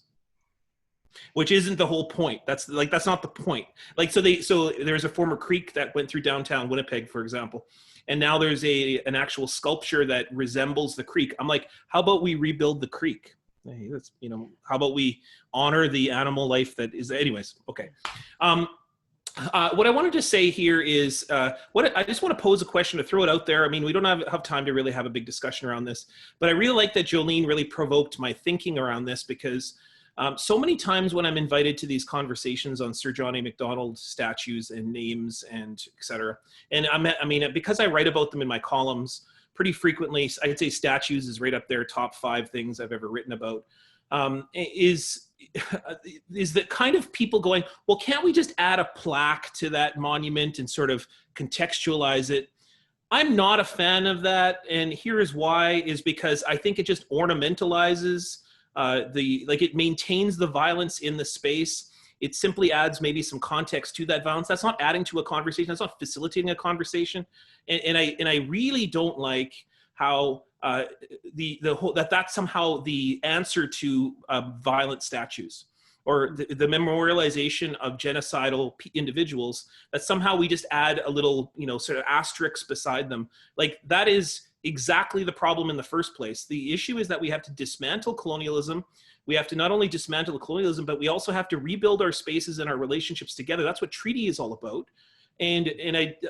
which isn't the whole point. That's not the point. Like, so there's a former creek that went through downtown Winnipeg, for example. And now there's an actual sculpture that resembles the creek. I'm like, how about we rebuild the creek? Hey, that's, you know, how about we honor the animal life that is, anyways, okay. What I wanted to say here is, I just want to pose a question to throw it out there. I mean, we don't have time to really have a big discussion around this, but I really like that Jolene really provoked my thinking around this, because so many times when I'm invited to these conversations on Sir John A. Macdonald statues and names and et cetera, and I mean, because I write about them in my columns pretty frequently, I'd say statues is right up there, top 5 things I've ever written about, is the kind of people going, well, can't we just add a plaque to that monument and sort of contextualize it? I'm not a fan of that, and here is why, is because I think it just ornamentalizes it maintains the violence in the space. It simply adds maybe some context to that violence. That's not adding to a conversation. That's not facilitating a conversation. And I really don't like how that's somehow the answer to violent statues, or the memorialization of genocidal individuals, that somehow we just add a little, you know, sort of asterisk beside them. Like, that is exactly the problem in the first place. The issue is that we have to dismantle colonialism. We have to not only dismantle colonialism, but we also have to rebuild our spaces and our relationships together. That's what treaty is all about. And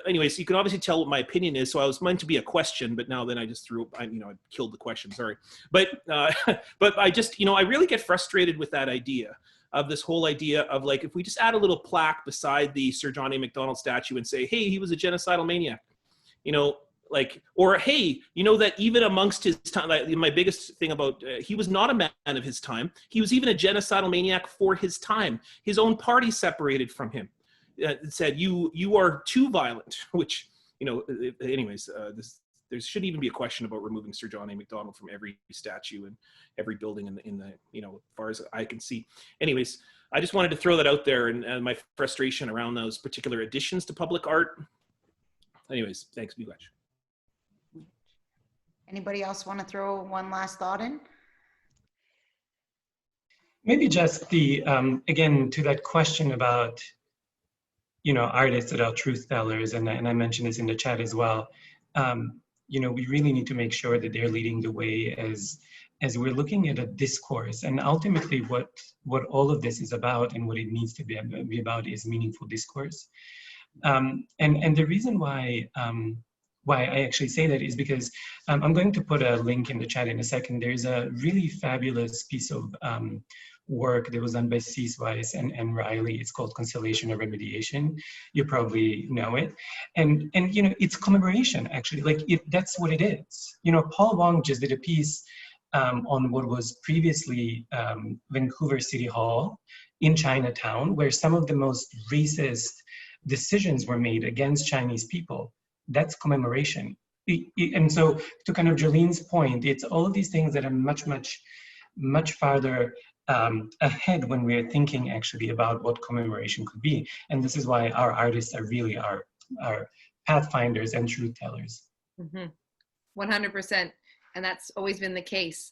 anyways, you can obviously tell what my opinion is. So I was meant to be a question, but now then I just I killed the question, sorry. But I just, I really get frustrated with that idea of this whole idea of, like, if we just add a little plaque beside the Sir John A. Macdonald statue and say, hey, he was a genocidal maniac, like, or hey, that even amongst his time, like, my biggest thing about, he was not a man of his time. He was even a genocidal maniac for his time. His own party separated from him. Said, you are too violent, which, anyways, there should even be a question about removing Sir John A. Macdonald from every statue and every building in the as far as I can see. Anyways, I just wanted to throw that out there, and my frustration around those particular additions to public art. Anyways, thanks, Nuit Blanche. Anybody else want to throw one last thought in? Maybe just the, again, to that question about, artists that are truth tellers, and I mentioned this in the chat as well. We really need to make sure that they're leading the way as we're looking at a discourse. And ultimately what all of this is about, and what it needs to be about, is meaningful discourse. And the reason why I actually say that is because I'm going to put a link in the chat in a second. There's a really fabulous piece of work that was done by Ceasewise and Riley. It's called Conciliation or Remediation. You probably know it. And it's commemoration, actually. Like, that's what it is. Paul Wong just did a piece on what was previously Vancouver City Hall in Chinatown, where some of the most racist decisions were made against Chinese people. That's commemoration. And so, to kind of Jolene's point, it's all of these things that are much farther ahead when we're thinking actually about what commemoration could be. And this is why our artists are really our pathfinders and truth tellers. 100%. And that's always been the case.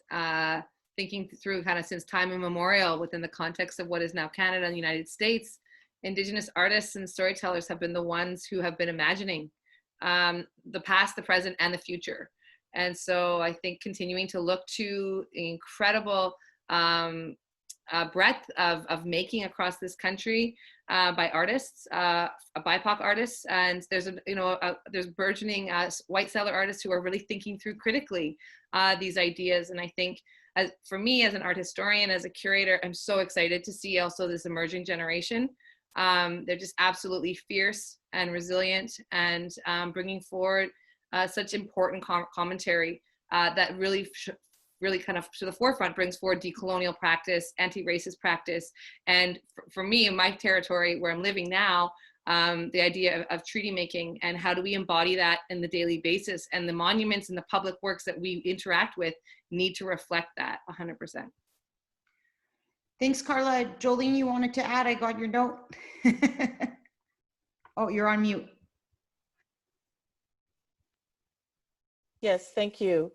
Thinking through kind of since time immemorial within the context of what is now Canada and the United States, Indigenous artists and storytellers have been the ones who have been imagining the past, the present, and the future. And so I think continuing to look to the incredible breadth of making across this country by artists, BIPOC artists, and there's burgeoning white settler artists who are really thinking through critically these ideas. And I think, for me as an art historian, as a curator, I'm so excited to see also this emerging generation. They're just absolutely fierce and resilient, and bringing forward such important commentary that really kind of to the forefront brings forward decolonial practice, anti-racist practice. And for me, in my territory where I'm living now, the idea of treaty making, and how do we embody that in the daily basis. And the monuments and the public works that we interact with need to reflect that 100%. Thanks, Carla. Jolene, you wanted to add? I got your note. Oh, you're on mute. Yes, thank you.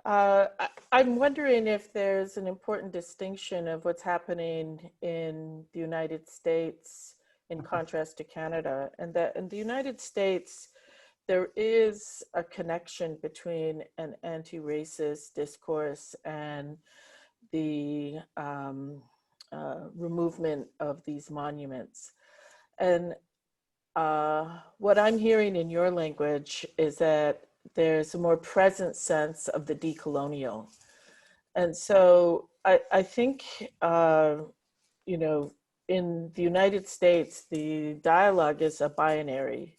I'm wondering if there's an important distinction of what's happening in the United States in contrast to Canada, and that in the United States, there is a connection between an anti-racist discourse and the removal of these monuments. And what I'm hearing in your language is that there's a more present sense of the decolonial. And so I think, you know, in the United States, the dialogue is a binary.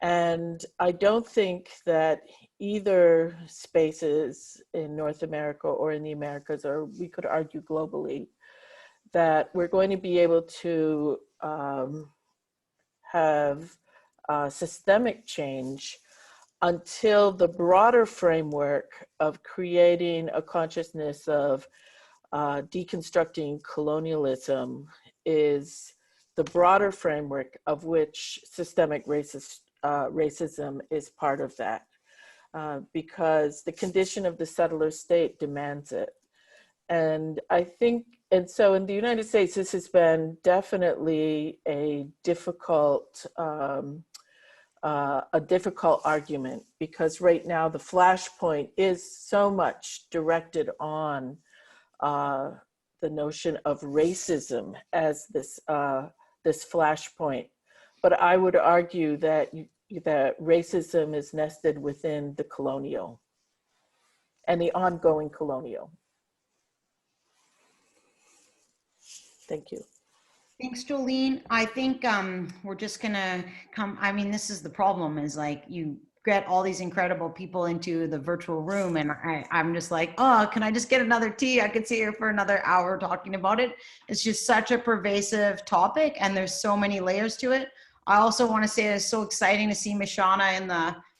And I don't think that either spaces in North America or in the Americas, or we could argue globally, that we're going to be able to have systemic change until the broader framework of creating a consciousness of deconstructing colonialism is the broader framework of which systemic racism is part of that, because the condition of the settler state demands it. And I think, and so in the United States, this has been definitely a difficult argument, because right now the flashpoint is so much directed on the notion of racism as this flashpoint. But I would argue that that racism is nested within the colonial and the ongoing colonial. Thank you. Thanks, Jolene. I think we're just gonna I mean, this is the problem, is like you get all these incredible people into the virtual room, and I'm just like, oh, can I just get another tea? I could sit here for another hour talking about it. It's just such a pervasive topic, and there's so many layers to it. I also want to say it's so exciting to see Mishana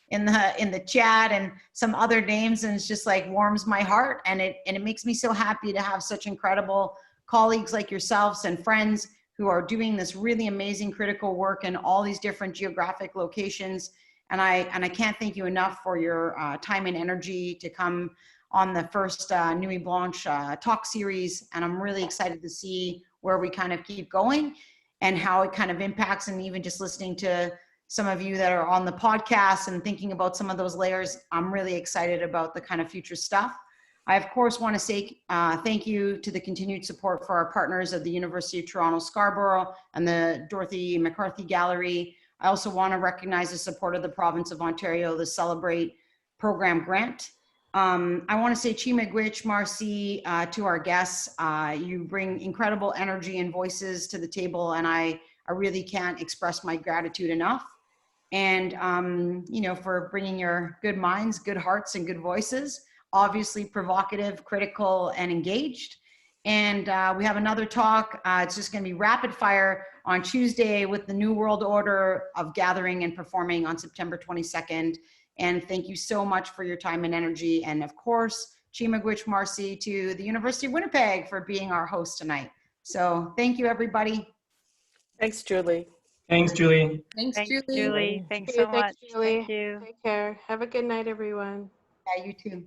in the chat and some other names, and it's just like warms my heart, and it makes me so happy to have such incredible colleagues like yourselves and friends who are doing this really amazing critical work in all these different geographic locations. And I can't thank you enough for your time and energy to come on the first Nuit Blanche talk series. And I'm really excited to see where we kind of keep going and how it kind of impacts, and even just listening to some of you that are on the podcast and thinking about some of those layers. I'm really excited about the kind of future stuff. I, of course, want to say thank you to the continued support for our partners at the University of Toronto Scarborough and the Dorothy McCarthy Gallery. I also want to recognize the support of the province of Ontario, the Celebrate program grant. I want to say Chimagwich, Marcy, to our guests. You bring incredible energy and voices to the table, and I really can't express my gratitude enough. And, you know, for bringing your good minds, good hearts, and good voices. Obviously provocative, critical, and engaged. And we have another talk. It's just going to be rapid fire on Tuesday with the New World Order of gathering and performing on September 22nd. And thank you so much for your time and energy. And of course, Chimagwich Marcy to the University of Winnipeg for being our host tonight. So thank you, everybody. Thanks, Julie. Thanks, Julie. Thanks, Julie. Julie. Thanks so much. Julie. Thank you. Take care. Have a good night, everyone. Yeah, you too.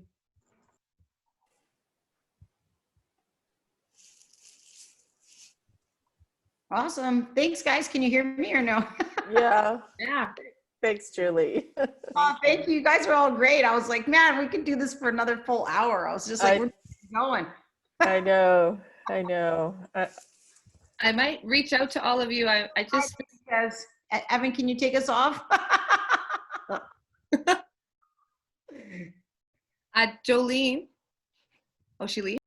Awesome. Thanks, guys. Can you hear me or no? Yeah. Yeah. Thanks, Julie. Oh, thank you. You guys are all great. I was like, man, we could do this for another full hour. I was just like, we're going. I know. I know. I might reach out to all of you. I just, Yes. Evan, can you take us off? Jolene. Oh, she leaves?